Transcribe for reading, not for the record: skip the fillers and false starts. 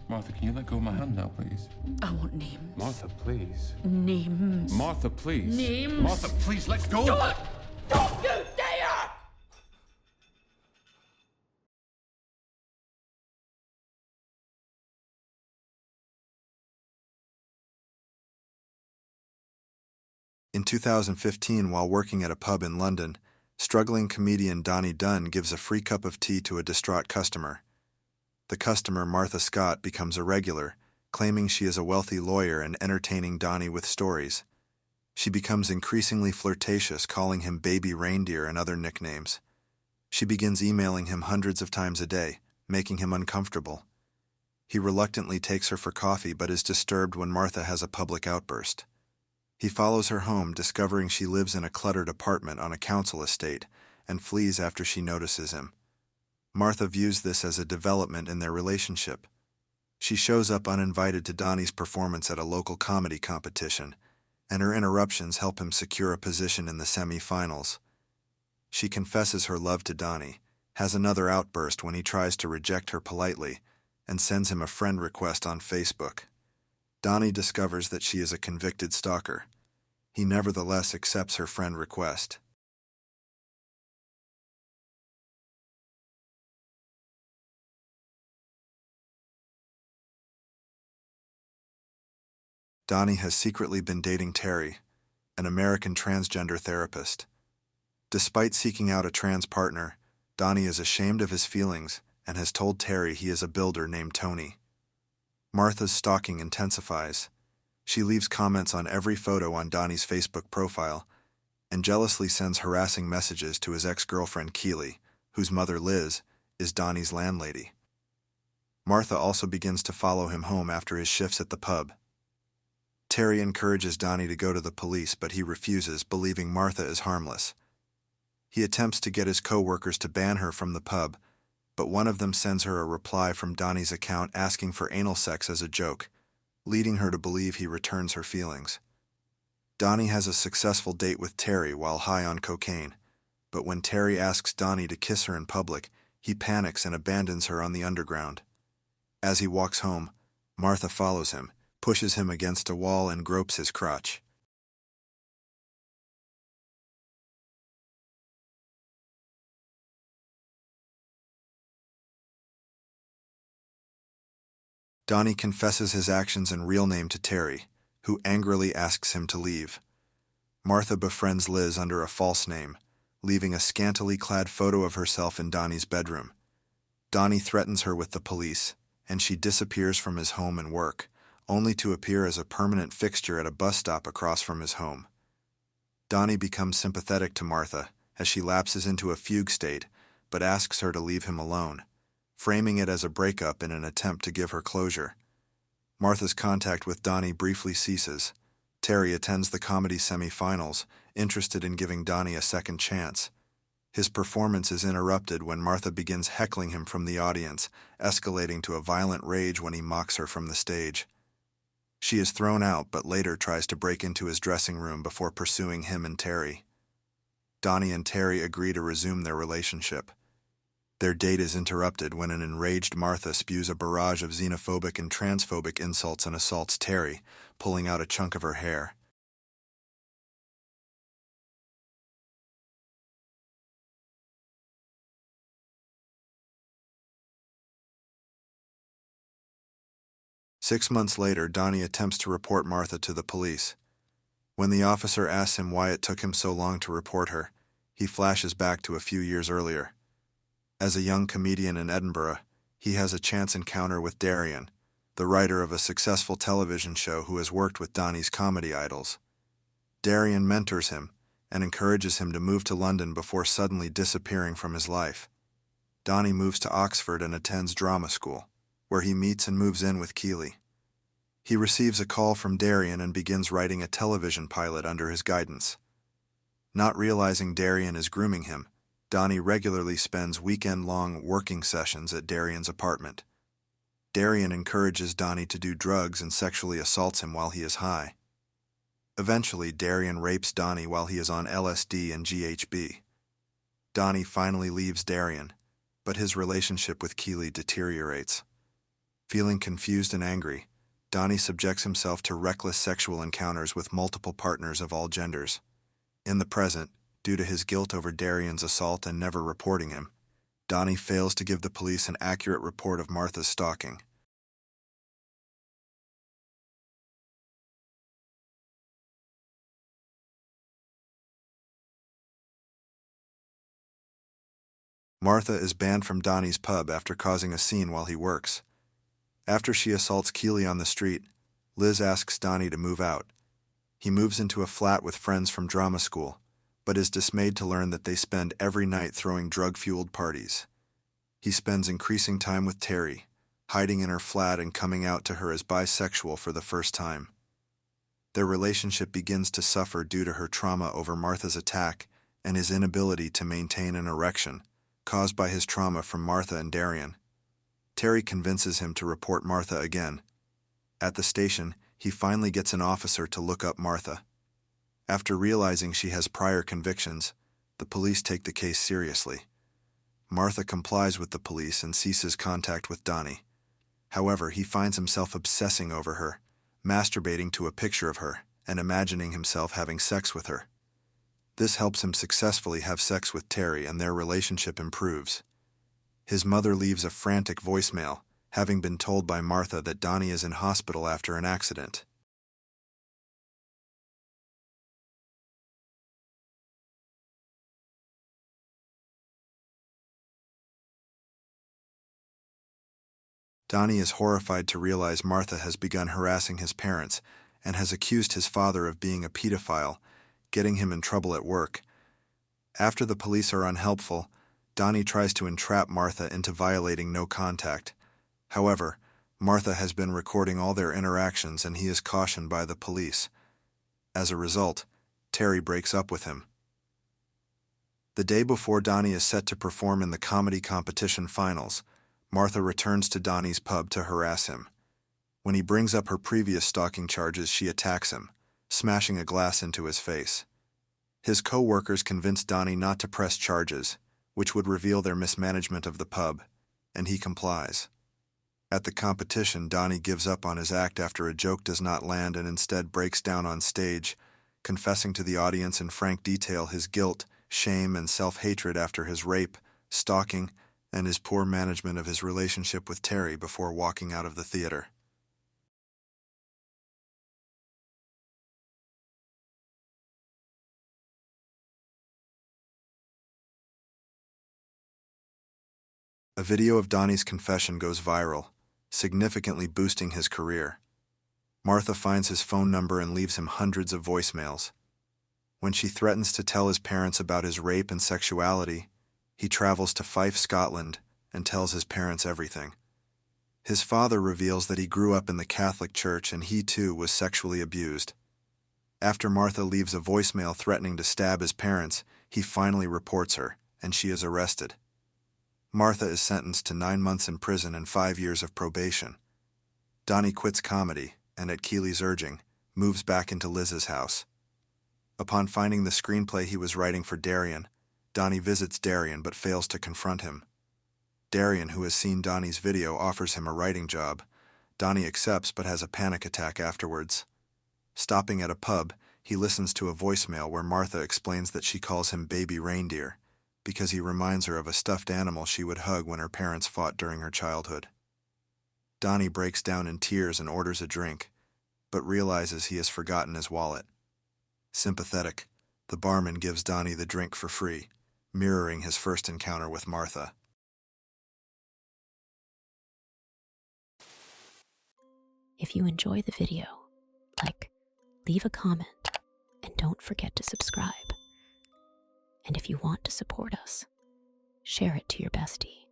Martha, can you let go of my hand now, please? I want names. Martha, please. Names. Martha, please. Names. Martha, please, let go. Don't you dare! In 2015, while working at a pub in London, struggling comedian Donnie Dunn gives a free cup of tea to a distraught customer. The customer, Martha Scott, becomes a regular, claiming she is a wealthy lawyer and entertaining Donnie with stories. She becomes increasingly flirtatious, calling him Baby Reindeer and other nicknames. She begins emailing him hundreds of times a day, making him uncomfortable. He reluctantly takes her for coffee but is disturbed when Martha has a public outburst. He follows her home, discovering she lives in a cluttered apartment on a council estate, and flees after she notices him. Martha views this as a development in their relationship. She shows up uninvited to Donnie's performance at a local comedy competition, and her interruptions help him secure a position in the semi-finals. She confesses her love to Donnie, has another outburst when he tries to reject her politely, and sends him a friend request on Facebook. Donnie discovers that she is a convicted stalker. He nevertheless accepts her friend request. Donnie has secretly been dating Terry, an American transgender therapist. Despite seeking out a trans partner, Donnie is ashamed of his feelings and has told Terry he is a builder named Tony. Martha's stalking intensifies. She leaves comments on every photo on Donnie's Facebook profile and jealously sends harassing messages to his ex-girlfriend Keely, whose mother Liz is Donnie's landlady. Martha also begins to follow him home after his shifts at the pub. Terry encourages Donnie to go to the police, but he refuses, believing Martha is harmless. He attempts to get his co-workers to ban her from the pub, but one of them sends her a reply from Donnie's account asking for anal sex as a joke, leading her to believe he returns her feelings. Donnie has a successful date with Terry while high on cocaine, but when Terry asks Donnie to kiss her in public, he panics and abandons her on the underground. As he walks home, Martha follows him, pushes him against a wall and gropes his crotch. Donnie confesses his actions and real name to Terry, who angrily asks him to leave. Martha befriends Liz under a false name, leaving a scantily clad photo of herself in Donnie's bedroom. Donnie threatens her with the police, and she disappears from his home and work, only to appear as a permanent fixture at a bus stop across from his home. Donnie becomes sympathetic to Martha as she lapses into a fugue state, but asks her to leave him alone, framing it as a breakup in an attempt to give her closure. Martha's contact with Donnie briefly ceases. Terry attends the comedy semi-finals, interested in giving Donnie a second chance. His performance is interrupted when Martha begins heckling him from the audience, escalating to a violent rage when he mocks her from the stage. She is thrown out, but later tries to break into his dressing room before pursuing him and Terry. Donnie and Terry agree to resume their relationship. Their date is interrupted when an enraged Martha spews a barrage of xenophobic and transphobic insults and assaults Terry, pulling out a chunk of her hair. Six months later, Donnie attempts to report Martha to the police. When the officer asks him why it took him so long to report her, he flashes back to a few years earlier. As a young comedian in Edinburgh, he has a chance encounter with Darian, the writer of a successful television show who has worked with Donnie's comedy idols. Darian mentors him and encourages him to move to London before suddenly disappearing from his life. Donnie moves to Oxford and attends drama school, where he meets and moves in with Keely. He receives a call from Darian and begins writing a television pilot under his guidance. Not realizing Darian is grooming him, Donnie regularly spends weekend-long working sessions at Darian's apartment. Darian encourages Donnie to do drugs and sexually assaults him while he is high. Eventually, Darian rapes Donnie while he is on LSD and GHB. Donnie finally leaves Darian, but his relationship with Keely deteriorates. Feeling confused and angry, Donnie subjects himself to reckless sexual encounters with multiple partners of all genders. In the present, due to his guilt over Darian's assault and never reporting him, Donnie fails to give the police an accurate report of Martha's stalking. Martha is banned from Donnie's pub after causing a scene while he works. After she assaults Keely on the street, Liz asks Donnie to move out. He moves into a flat with friends from drama school, but is dismayed to learn that they spend every night throwing drug-fueled parties. He spends increasing time with Terry, hiding in her flat and coming out to her as bisexual for the first time. Their relationship begins to suffer due to her trauma over Martha's attack and his inability to maintain an erection, caused by his trauma from Martha and Darian. Terry convinces him to report Martha again. At the station, he finally gets an officer to look up Martha. After realizing she has prior convictions, the police take the case seriously. Martha complies with the police and ceases contact with Donnie. However, he finds himself obsessing over her, masturbating to a picture of her, and imagining himself having sex with her. This helps him successfully have sex with Terry, and their relationship improves. His mother leaves a frantic voicemail, having been told by Martha that Donnie is in hospital after an accident. Donnie is horrified to realize Martha has begun harassing his parents and has accused his father of being a pedophile, getting him in trouble at work. After the police are unhelpful, Donnie tries to entrap Martha into violating no contact. However, Martha has been recording all their interactions and he is cautioned by the police. As a result, Terry breaks up with him. The day before Donnie is set to perform in the comedy competition finals, Martha returns to Donnie's pub to harass him. When he brings up her previous stalking charges, she attacks him, smashing a glass into his face. His co-workers convince Donnie not to press charges, which would reveal their mismanagement of the pub, and he complies. At the competition, Donnie gives up on his act after a joke does not land and instead breaks down on stage, confessing to the audience in frank detail his guilt, shame, and self-hatred after his rape, stalking, and his poor management of his relationship with Terry before walking out of the theater. A video of Donnie's confession goes viral, significantly boosting his career. Martha finds his phone number and leaves him hundreds of voicemails. When she threatens to tell his parents about his rape and sexuality, he travels to Fife, Scotland, and tells his parents everything. His father reveals that he grew up in the Catholic Church and he too was sexually abused. After Martha leaves a voicemail threatening to stab his parents, he finally reports her, and she is arrested. Martha is sentenced to 9 months in prison and 5 years of probation. Donnie quits comedy, and at Keely's urging, moves back into Liz's house. Upon finding the screenplay he was writing for Darian, Donnie visits Darian but fails to confront him. Darian, who has seen Donnie's video, offers him a writing job. Donnie accepts but has a panic attack afterwards. Stopping at a pub, he listens to a voicemail where Martha explains that she calls him Baby Reindeer because he reminds her of a stuffed animal she would hug when her parents fought during her childhood. Donnie breaks down in tears and orders a drink, but realizes he has forgotten his wallet. Sympathetic, the barman gives Donnie the drink for free, mirroring his first encounter with Martha. If you enjoy the video, leave a comment, and don't forget to subscribe. And if you want to support us, share it to your bestie.